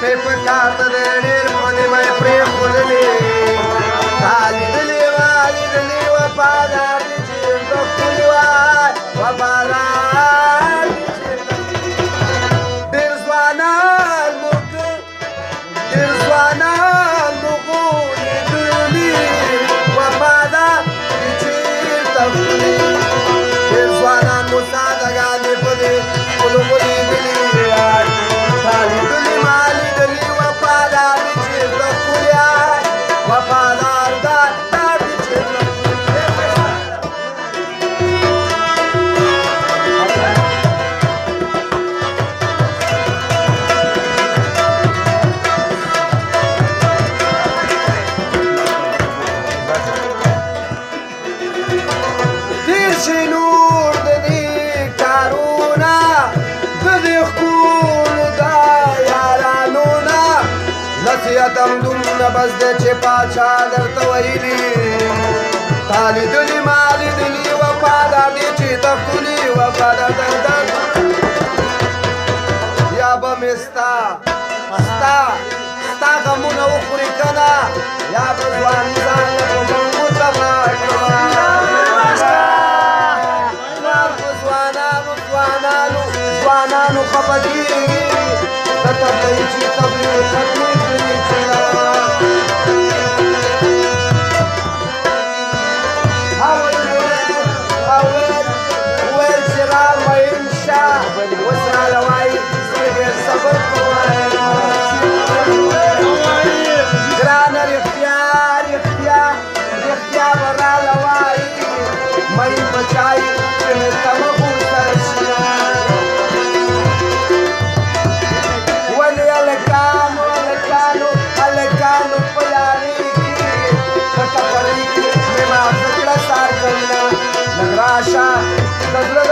مې په کاته دی ډېر پلې مې پرېښودلې تا لیدلې ما لیدلې وفادار دي چېرته ښکلې وای وفادار دي چېرته ډېر ځوانان مو ډېر ځوانان مو لیدلي وفادار دي چېرته ښکلې ډېر ځوانان مو سادهګانې په دې ښکلو مو لیدلي وای تا لیدلې ما لیدلې وفادار دي چېرته ښکلې وفادار دي چېرته تېر شي نور د دې کارونه د دې ښکلو دا یارانو نه نصیحت هم دومره بس دی چې پاچا درته ویلي تا لیدلي ما لیدلي وفادار دي چې ته ښکلي وفادار یا به مې ستا غمونه وخوري که نه یا به ځواني ځان له په منګو تباه کړمه ځوانانو خفه کېږي د تبلیغ چې تبلیغ ختمې کړي چې ویل چې را مین شه اوس راله وایي زه ډېر صبر کوم ګرانه رښتیا به راله وایي مین بچای چې مې تمه غوسه شي هلکانو په یارۍ کې په ټپرۍ کې مې ما زړه سار کړله لږ راشه د زړه